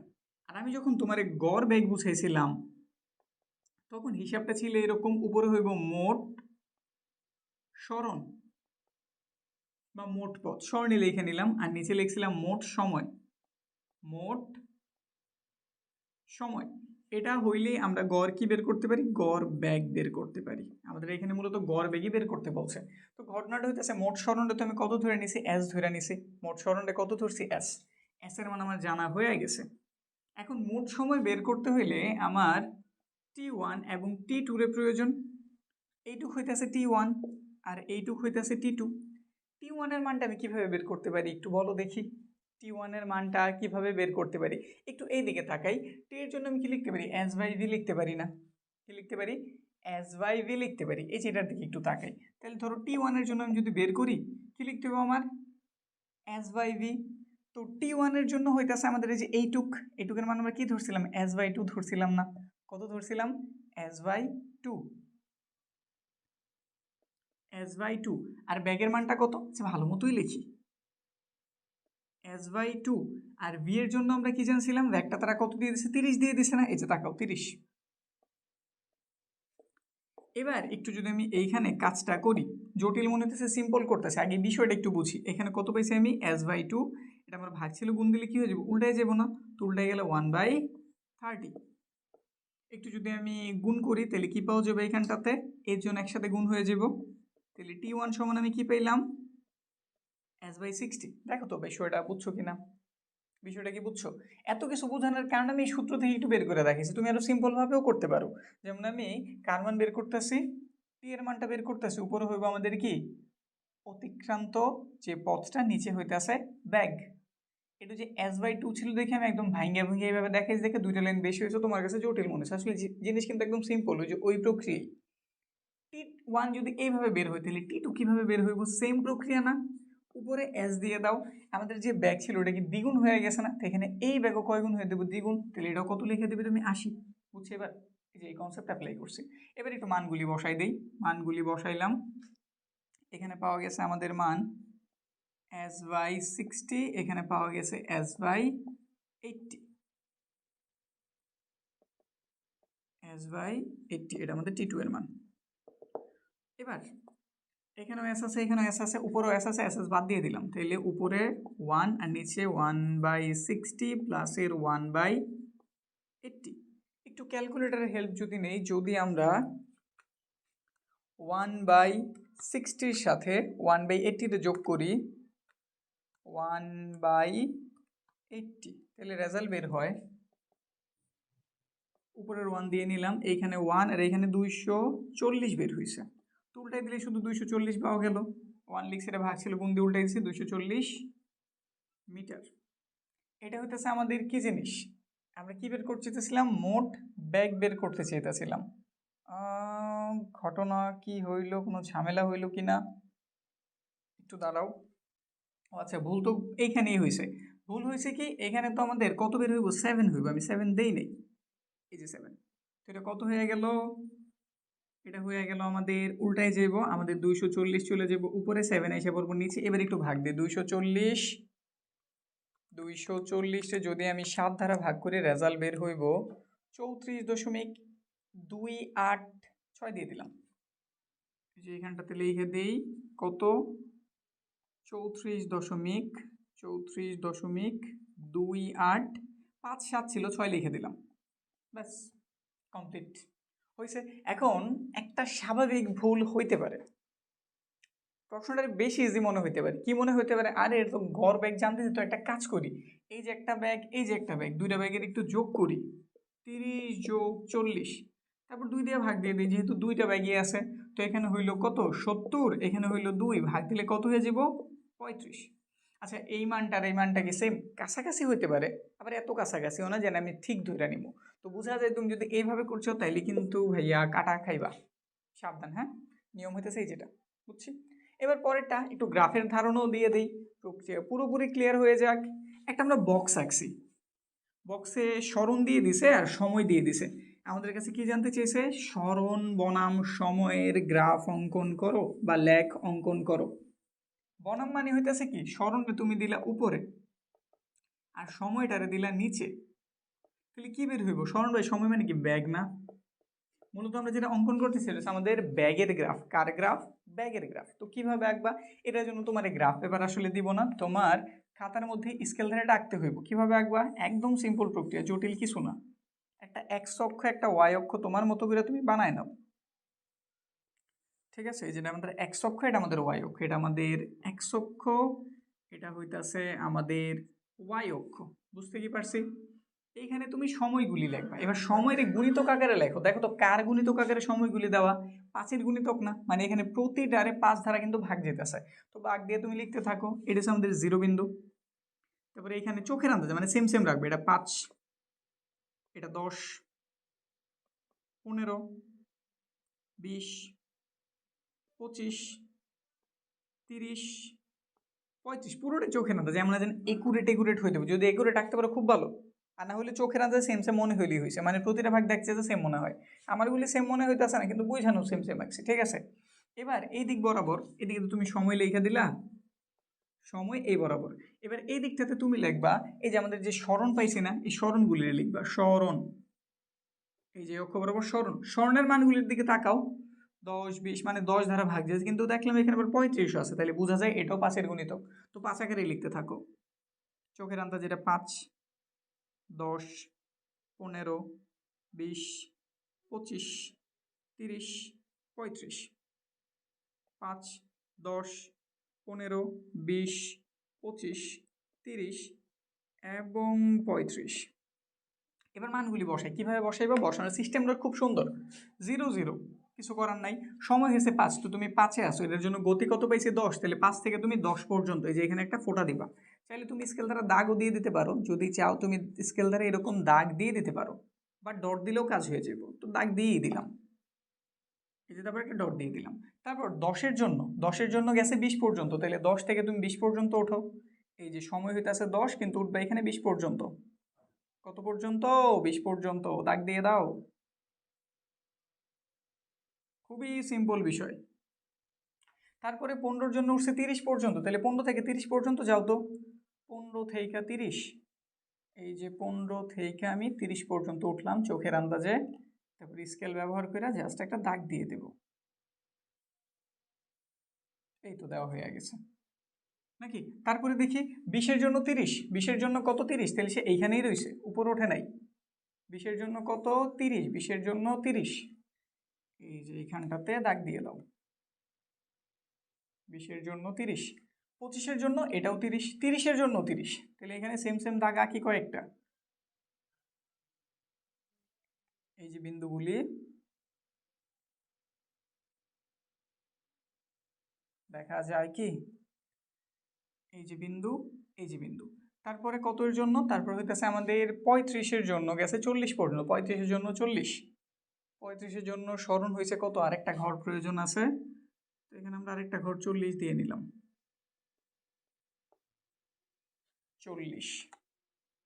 আর আমি যখন তোমার গড় বেগ বুঝাইছিলাম, তখন হিসাবটা ছিল এরকম, উপরে হইব মোট সরণ বা মোট পথ, সরণে লিখে নিলাম, আর নিচে লিখছিলাম মোট সময়, মোট সময়। এটা হইলে আমরা গড় কি বের করতে পারি, গড় বেগ বের করতে পারি। আমাদের এখানে মূলত গড় বেগই বের করতে বলছে। তো ঘটনাটা হইতেছে মোট সরণটা তো আমি কত ধরে নিছি, এস ধরে নিছি। মোট সরণটা কত ধরছি, এস। এস এর মান আমার জানা হয়ে গেছে। এখন মোট সময় বের করতে হইলে আমার T1 এবং T2 এর প্রয়োজন। এইটুক হইতেছে T1 আর এইটুক হইতেছে T2। T1 এর মানটা আমি কিভাবে বের করতে পারি একটু বলো দেখি। T1 এর মানটা কিভাবে বের করতে পারি, একটু এই দিকে তাকাই। টি এর জন্য আমি কি লিখতে পারি, এস বাই ভি লিখতে পারি না? কি লিখতে পারি, এস বাই ভি লিখতে পারি। এই যে এটার দিকে একটু তাকাই, তাহলে ধরো T1 এর জন্য আমি যদি বের করি, কি লিখতে হবে আমার, এস বাই ভি। তো T1 এর জন্য হইতেছে আমাদের এই যে এইটুকের মান আমরা কি ধরছিলাম, এস বাই টু ধরছিলাম না? কত ধরছিলাম, S by two, S by two. আর ব্যাগের মানটা কত, আচ্ছা ভালো মতোই লিখি, এস বাই টু। আর ভি এর জন্য আমরা কি জানছিলাম, ব্যাগটা তারা কত দিয়ে দিছে, 30 দিয়ে দিছে না? এই যে তাকাও 30। এবার একটু যদি আমি এইখানে কাজটা করি, জটিল মনে হতেছে, সিম্পল করতেছে, আগে বিষয়টা একটু বুঝি। এখানে কত পাইছি আমি, এস বাই টু, এটা আমার ভাগ ছিল, গুণ দিলে কি হয়ে যাবে, উল্টায় যাবো না? তো উল্টায় গেলে 1/30। একটু যদি আমি গুণ করি তাহলে কি পাওয়া যাবে এখানটাতে, এর জন্য একসাথে গুণ হয়ে যাব, তাহলে T1 সমান আমি কি পেলাম, এস বাই 60। দেখো তো বিষয়টা বুঝছো কিনা, বিষয়টা কি বুঝছো? এত কিছু বোঝানোর কারণে আমি এই সূত্র থেকে একটু বের করে রাখিছি, তুমি আরো সিম্পল ভাবেও করতে পারো। যেমন আমি কার মান বের করতেছি, টি এর মানটা বের করতেছি, উপরে হইব আমাদের কি, অতিক্রান্ত যে পথটা, নিচে হইতেছে ব্যাগ। এটা যে এস বাই টু ছিল দেখে আমি একদম ভাঙ্গা ভাঙ্গা এইভাবে দেখাইছি, দেখে দুইটা লাইন বেশি হয়েছে, তোমার কাছে জটিল মনে হচ্ছে, আসলে জিনিস কিন্তু একদম সিম্পল, ওই যে ওই প্রক্রিয়াই। T1 যদি এইভাবে বের হয় তাহলে T2 কিভাবে বের হইব, সেম প্রক্রিয়া না? উপরে এস দিয়ে দাও, আমাদের যে ব্যাগ ছিল ওটা কি দ্বিগুণ হয়ে গেছে না? তো এখানে এই ব্যাগও কয় গুণ হয়ে দেবো, দ্বিগুণ, তাহলে এটাও কত লিখে দেবে তুমি, 80। বুঝছো এবার, এই যে এই কনসেপ্ট অ্যাপ্লাই করছি। এবার একটু মানগুলি বসাই দেই, মানগুলি বসাইলাম, এখানে পাওয়া গেছে আমাদের মান এস বাই 60, এখানে পাওয়া গেছে এস বাই 80, এস বাই 80, এটা আমাদের T2 এর মান। এবার এখানেও এস আছে, এখানেও এস আছে, উপরেও এস আছে, এস এস বাদ দিয়ে দিলাম, তাহলে উপরে 1 আর নিচে 1/60 প্লাস এর 1/80। একটু ক্যালকুলেটরের হেল্প যদি নেই, যদি আমরা 1/60 সাথে 1/80 যোগ করি 1/80, তাহলে রেজাল্ট বের হয়, উপরের 1 দিয়ে নিলাম, এইখানে 1 আর এইখানে 240 বের হয়েছে। তো উল্টাই দিলে শুধু 240 পাওয়া গেল, 1 লিখছে, এটা ভাগ ছিল, গুণ দিয়ে উল্টাই দিচ্ছে, 240 মিটার। এটা হইতেছে আমাদের কি জিনিস, আমরা কি বের করতে চাইছিলাম, মোট ব্যাগ বের করতে চাইতেছিলাম। ঘটনা কি হইল, কোনো ঝামেলা হইল কি না, একটু দাঁড়াও। আচ্ছা, ভুল তো এইখানেই হয়েছে। ভুল হয়েছে কি, এখানে তো আমাদের কত বের হইব, 7 হইব, আমি 7 দেই নেই, এই যে 7। তো এটা কত হয়ে গেল, এটা হয়ে গেল আমাদের উল্টায় যাইব, আমাদের 240 চলে যাব উপরে, 7 এসে পড়বো নিচে। এবার একটু ভাগ দিই, 240 যদি আমি 7 দ্বারা ভাগ করে রেজাল্ট বের হইব 34.286 দিয়ে দিলাম, যে এখানটাতে লিখে দিই কত, 34.287 ছিল, 6 লিখে দিলাম, ব্যাস কমপ্লিট হয়েছে। এখন একটা স্বাভাবিক ভুল হইতে পারে, প্রশ্নটা বেশি ইজি মনে হইতে পারে, কি মনে হইতে পারে, আরে তো গড় ব্যাগ জানতে তো একটা কাজ করি, এই যে একটা ব্যাগ, এই যে একটা ব্যাগ, দুইটা ব্যাগের একটু যোগ করি, 30 যোগ 40, তারপর 2 দিয়ে ভাগ দিয়ে দিই, যেহেতু দুইটা ব্যাগই আছে, তো এখানে হইল কত, 70, এখানে হইল 2, ভাগ দিলে কত হয়ে যাব, 35। আচ্ছা, এই মানটা আর এই মানটা কি সেম, কাছাকাছি হইতে পারে, আবার এত কাছাকাছিও না যেন আমি ঠিক ধরে নিব। তো বোঝা যায় তুমি যদি এইভাবে করছো তাইলে কিন্তু ভাইয়া কাটা খাইবা, সাবধান, হ্যাঁ, নিয়ম হইতেছে এই যেটা, বুঝছি। এবার পরেরটা একটু গ্রাফের ধারণাও দিয়ে দিই, পুরোপুরি ক্লিয়ার হয়ে যাক। একটা আমরা বক্স আঁকছি, বক্সে সরণ দিয়ে দিছে আর সময় দিয়ে দিছে, আমাদের কাছে কি জানতে চেয়েছে, সরণ বনাম সময়ের গ্রাফ অঙ্কন করো বা লেখ অঙ্কন করো। বনাম মানে হইতেছে কি, সরণটা তুমি দিলা উপরে আর সময়টারে দিলা নিচে, তাহলে কি বের হইব, সরণ বাই সময় মানে কি, ব্যাগ না? মূলত আমরা যেটা অঙ্কন করতেছি সেটা আমাদের ব্যাগের গ্রাফ, কার গ্রাফ, ব্যাগের গ্রাফ। তো কিভাবে আঁকবা, এটার জন্য তোমার গ্রাফ পেপার আসলে দিব না, তোমার খাতার মধ্যে স্কেল ধারাটা আঁকতে হইব। কিভাবে আঁকবা, একদম সিম্পল প্রক্রিয়া, জটিল কিছু না, একটা এক্স অক্ষ একটা ওয়াই অক্ষ তোমার মতো করে তুমি বানায় নাও, ঠিক আছে? এই যেটা আমাদের এক্স অক্ষ, এটা আমাদের ওয়াই অক্ষ, এটা আমাদের এক্স অক্ষ, এটা হইতাছে আমাদের ওয়াই অক্ষ, বুঝতে কি পারছি? এইখানে তুমি সময়গুলি লেখবা, এবার সময়ের গুণিতক আকারে লেখো, দেখো তো কার গুণিতক আকারে সময়গুলি দেওয়া, 5-এর গুণিতক না, মানে এখানে প্রতিটারে 5 দ্বারা কিন্তু ভাগ যেতেছে, তো ভাগ দিয়ে তুমি লিখতে থাকো, এটা হচ্ছে আমাদের 0 বিন্দু। তারপরে এখানে চোখের আন্দাজে মানে সেম সেম রাখবে, এটা 5, এটা 10, 15, 20, 25, 30, 35, পুরোটা চোখের আন্দাজে, এমন যেন একুরেট হয়ে যাবে। যদি একুরেট রাখতে পারো খুব ভালো, আর না হলে চোখের আন্দাজে সেম সেম মনে হইলেই হয়েছে, মানে প্রতিটা ভাগ দেখছে যে সেম মনে হয়। আমারগুলি সেম মনে হইতেছে না, কিন্তু বুঝানো সেম সেম রাখছি, ঠিক আছে। এবার এই দিক বরাবর, এদিকে তো তুমি সময় লেখা দিলা, সময় এই বরাবর। এবার এই দিকটাতে তুমি লিখবা এই যে আমাদের যে স্মরণ পাইছি না, এই স্মরণগুলি লিখবা, স্মরণ, এই যে অক্ষ বরাবর স্মরণ, স্মরণের মানগুলির দিকে তাকাও, 10, 20, মানে 10 দ্বারা ভাগ দিয়েছে, কিন্তু দেখলাম এখানে আবার 35 আছে, তাহলে বোঝা যায় এটাও 5-এর গুণিতক। তো 5 আকারে লিখতে থাকো। চোখের আন্দাজ যেটা 5, 10, 15, 20, 25, 30, 35, 5, 10, 15, 20, 25, 30 এবং 35। এবার মানগুলি বসাই। কীভাবে বসাইবা? বসানোর সিস্টেমটা খুব সুন্দর। 0 0, কিছু করার নাই। সময় হয়েছে 5, তো তুমি 5-এ আসো, এটার জন্য গতি কত পাইছে 10, তাহলে 5 থেকে তুমি 10 পর্যন্ত, এই যে এখানে একটা ফোঁটা দিবা। চাইলে তুমি স্কেল দ্বারা দাগও দিয়ে দিতে পারো, যদি চাও তুমি স্কেল দ্বারা এরকম দাগ দিয়ে দিতে পারো, বা ডট দিলেও কাজ হয়ে যাবে। তো দাগ দিয়েই দিলাম, এই যে তারপর একটা ডট দিয়ে দিলাম। তারপর 10-এর জন্য গেছে 20 পর্যন্ত, তাহলে 10 থেকে তুমি 20 পর্যন্ত ওঠো। এই যে সময় হইতেছে 10, কিন্তু উঠবে এখানে 20 পর্যন্ত। কত পর্যন্ত? 20 পর্যন্ত, দাগ দিয়ে দাও। খুবই সিম্পল বিষয়। তারপরে 15-এর জন্য উঠছে 30 পর্যন্ত, তাহলে 15 থেকে 30 পর্যন্ত যাও তো। 15 থেকে 30, এই যে 15 থেকে আমি 30 পর্যন্ত উঠলাম চোখের আন্দাজে। তারপরে স্কেল ব্যবহার করে জাস্ট একটা দাগ দিয়ে দেব। এই তো দেওয়া হয়ে গেছে নাকি? তারপরে দেখি 20-এর জন্য 30, 20-এর জন্য কত 30, তাহলে সে এইখানেই রয়েছে, উপরে ওঠে নাই। 20-এর জন্য কত 30, 20-এর জন্য 30, এই যে এইখানটাতে দাগ দিয়ে দাও। 20-এর জন্য 30, 25-এর জন্য এটাও 30, 30-এর জন্য 30, তাহলে এখানে সেম সেম দাগ আঁকি কয়েকটা। এই যে বিন্দুগুলি দেখা যায় কি, এই যে বিন্দু, এই যে বিন্দু। তারপরে কতর জন্য? তারপর হইতেছে আমাদের 35-এর জন্য গেছে 40 পর্যন্ত, 35-এর জন্য 40, 35-এর জন্য স্মরণ হয়েছে কত, আরেকটা ঘর প্রয়োজন আছে, তো এখানে আমরা আরেকটা ঘর 40 দিয়ে নিলাম। 40,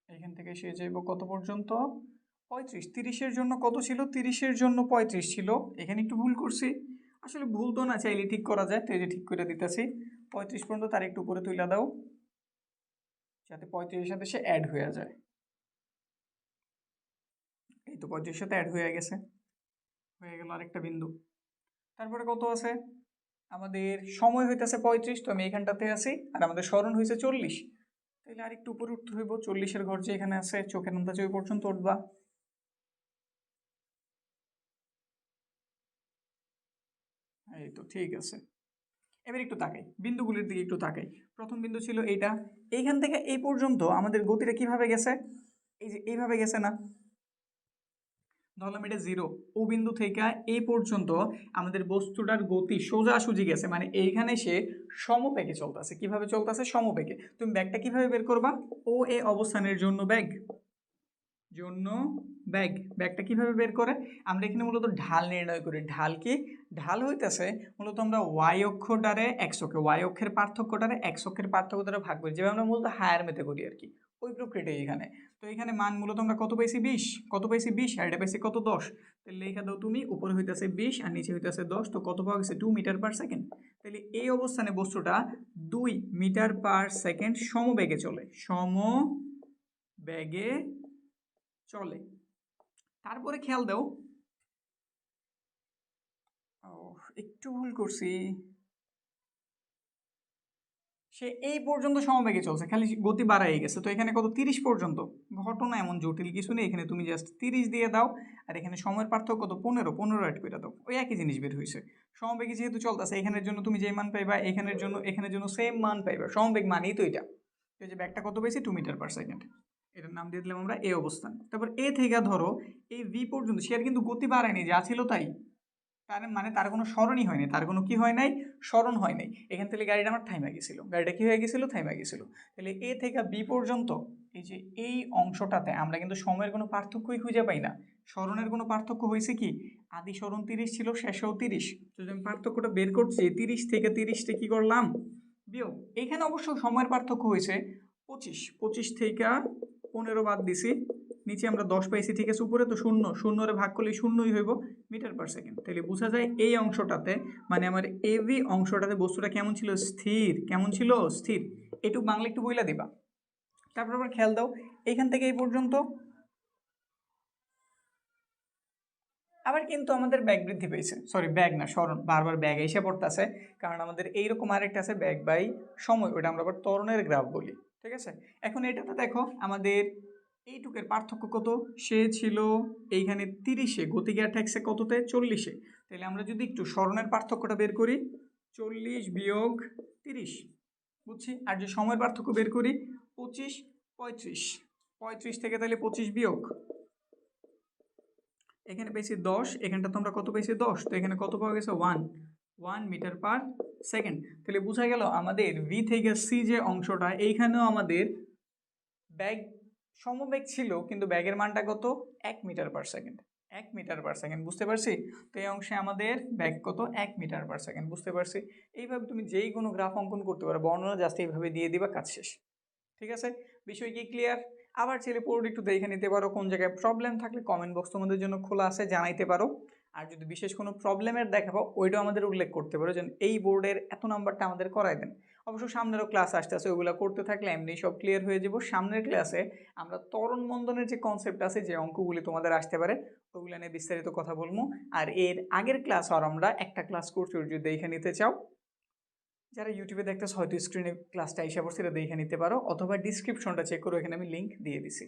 এখান থেকে সে যাইব কত পর্যন্ত? 35। 30-এর জন্য কত ছিল? 30-এর জন্য 35 ছিল, এখানে একটু ভুল করছি, আসলে ভুল তো না, চাইলে ঠিক করা যায়, তো এই যে ঠিক করে দিতেছি। 35 পর্যন্ত তার একটু উপরে তুলে দাও, যাতে 35-এর সাথে সে অ্যাড হয়ে যায়। এই তো 35-এর সাথে অ্যাড হয়ে গেছে, হয়ে গেল আরেকটা বিন্দু। তারপরে কত আছে আমাদের? সময় হইতেছে 35, তো আমি এখানটাতে আছি, আর আমাদের স্মরণ হয়েছে 40, তাহলে আর একটু উপরে উঠতে হইব। 40-এর ঘর যে এখানে আছে, চোখের আন্দাজে ওই পর্যন্ত উঠবা। এই তো ঠিক আছে। এবার একটু তাকাই, বিন্দুগুলির দিকে একটু তাকাই। প্রথম বিন্দু ছিল এইটা, এইখান থেকে এই পর্যন্ত আমাদের গতিটা কিভাবে গেছে? এই যে এইভাবে গেছে না, ধরলাম এটা 0, ও বিন্দু থেকে এই পর্যন্ত আমাদের বস্তুটার গতি সোজাসুজি গেছে, মানে এইখানে সে সমবেগে চলতেছে। কিভাবে চলতেছে? সমবেগে। তুমি ব্যাগটা কিভাবে বের করবা? ও এ অবস্থানের জন্য ব্যাগ, ব্যাগটা কিভাবে বের করে? আমরা এখানে মূলত ঢাল নির্ণয় করি। ঢাল কি? ঢাল হইতেছে মূলত আমরা ওয়াই অক্ষটারে এক্স অক্ষে, ওয়াই অক্ষের পার্থক্যটারে এক্স অক্ষের পার্থক্য দ্বারা ভাগ করি, যেভাবে আমরা মূলত হায়ার মেথে করি আর কি, ওই প্রক্রিয়াটাই এখানে। তো এখানে মান মূলত আমরা কত পাইছি? 20, কত পাইছি? 20, আর এটা পাইছি কত? 10। তাহলে লেখা দাও তুমি, উপরে হইতেছে 20 আর নিচে হইতেছে 10, তো কত পাওয়া গেছে? 2 মিটার পার সেকেন্ড। তাহলে এই অবস্থানে বস্তুটা 2 মিটার পার সেকেন্ড সমবেগে চলে, সমবেগে চলে। তারপরে খেয়াল দাও, একটু ভুল করছি, সে এই পর্যন্ত সমবেগে চলছে, খালি গতি বাড়াই গেছে। তো এখানে কত? 30 পর্যন্ত। ঘটনা এমন জটিল কিছু নেই, এখানে তুমি জাস্ট 30 দিয়ে দাও, আর এখানে সময়ের পার্থক্য কত? 15 অ্যাড করে দাও, ওই একই জিনিস বের হয়েছে। সমবেগে যেহেতু চলতেছে, এখানের জন্য তুমি যে মান পাইবা, এখানের জন্য সেম মান পাইবা। সমবেগ মানেই তো এটা। এই যে ব্যাগটা কত পেয়েছি? 2 মিটার পার সেকেন্ড, এটার নাম দিয়ে দিলাম আমরা এ অবস্থান। তারপর এ থেকে ধরো এই ভি পর্যন্ত, সে আর কিন্তু গতি বাড়ায়নি, যা ছিল তাই। তার মানে তার কোনো স্মরণই হয় নাই, তার কোনো কি হয় নাই, স্মরণ হয় নাই। এখান থেকে গাড়িটা আমার থাইমা গেছিলো, গাড়িটা কি হয়ে গেছিলো, থাইমা গেছিলো। তাহলে এ থেকে বি পর্যন্ত এই যে এই অংশটাতে আমরা কিন্তু সময়ের কোনো পার্থক্যই খুঁজে পাই না। স্মরণের কোনো পার্থক্য হয়েছে কি, আদি স্মরণ 30 ছিল, শেষেও 30। যদি আমি পার্থক্যটা বের করছি 30 থেকে 30টা কি করলাম, বিয়োগ। এখানে অবশ্য সময়ের পার্থক্য হয়েছে 25, 25 থেকে 15 বাদ দিছি, নিচে আমরা 10 পাইছি, ঠিক আছে, উপরে তো শূন্য, শূন্যরে ভাগ করলে শূন্যই হইব মিটার পার সেকেন্ড। তাহলে বোঝা যায় এই অংশটাতে মানে আমার এবি অংশটাতে বস্তুটা কেমন ছিল, স্থির। কেমন ছিল, স্থির। একটু বাংলা একটু বইলা দিবা। তারপর আবার খেয়াল দাও এইখান থেকে এই পর্যন্ত আবার কিন্তু আমাদের ব্যাগ বৃদ্ধি পেয়েছে, সরি ব্যাগ না, স্মরণ, বারবার ব্যাগ এসে পড়তেছে, কারণ আমাদের এইরকম আরেকটা আছে ব্যাগ বাই সময়, ওটা আমরা আবার ত্বরণের গ্রাফ বলি, ঠিক আছে। এখন এটাতে দেখো আমাদের এইটুকের পার্থক্য কত, সে ছিল এইখানে 30-এ, গতিকে ঠেকছে কততে, 40-এ। তাহলে আমরা যদি একটু স্মরণের পার্থক্যটা বের করি, 40 বিয়োগ 30, বুঝছি। আর যে সময়ের পার্থক্য বের করি 25 35, 35 থেকে তাহলে 25 বিয়োগ, এখানে পেয়েছি 10, এখানটা তোমরা কত পেয়েছি 10, তো এখানে কত পাওয়া গেছে 1 মিটার পার সেকেন্ড। তাহলে বোঝা গেল আমাদের ভি থেকে সি যে অংশটা, এইখানেও আমাদের ব্যাগ সমবেগ ছিল, কিন্তু ব্যাগের মানটা কত, 1 meter per second, 1 meter per second, বুঝতে পারছি। তো এই অংশে আমাদের ব্যাগ কত, 1 মিটার পার সেকেন্ড, বুঝতে পারছি। এইভাবে তুমি যেই কোনো গ্রাফ অঙ্কন করতে পারো, বর্ণনা জাস্ট এইভাবে দিয়ে দিবা, কাজ শেষ, ঠিক আছে। বিষয় কি ক্লিয়ার? আবার ছেলে পুরোটা একটু দেখে নিতে পারো, কোন জায়গায় প্রবলেম থাকলে কমেন্ট বক্স তোমাদের জন্য খোলা আছে, জানাইতে পারো। আর যদি বিশেষ কোনো প্রবলেমের দেখাবো, ওইটাও আমাদের উল্লেখ করতে পারো, যেন এই বোর্ডের এত নাম্বারটা আমাদের করাই দেন। অবশ্য সামনেরও ক্লাস আসতে আছে, ওইগুলো করতে থাকলে এমনি সব ক্লিয়ার হয়ে যাব। সামনের ক্লাসে আমরা ত্বরণ মন্দনের যে কনসেপ্ট আছে, যে অঙ্কগুলি তোমাদের আসতে পারে, ওগুলো নিয়ে বিস্তারিত কথা বলবো। আর এর আগের ক্লাস আর আমরা একটা ক্লাস করছি, যদি দেখে নিতে চাও, যারা ইউটিউবে দেখতেছ হয়তো স্ক্রিনে ক্লাসটা এসে পড়ছে, এটা দেখে নিতে পারো, অথবা ডিসক্রিপশনটা চেক করো, এখানে আমি লিঙ্ক দিয়ে দিছি।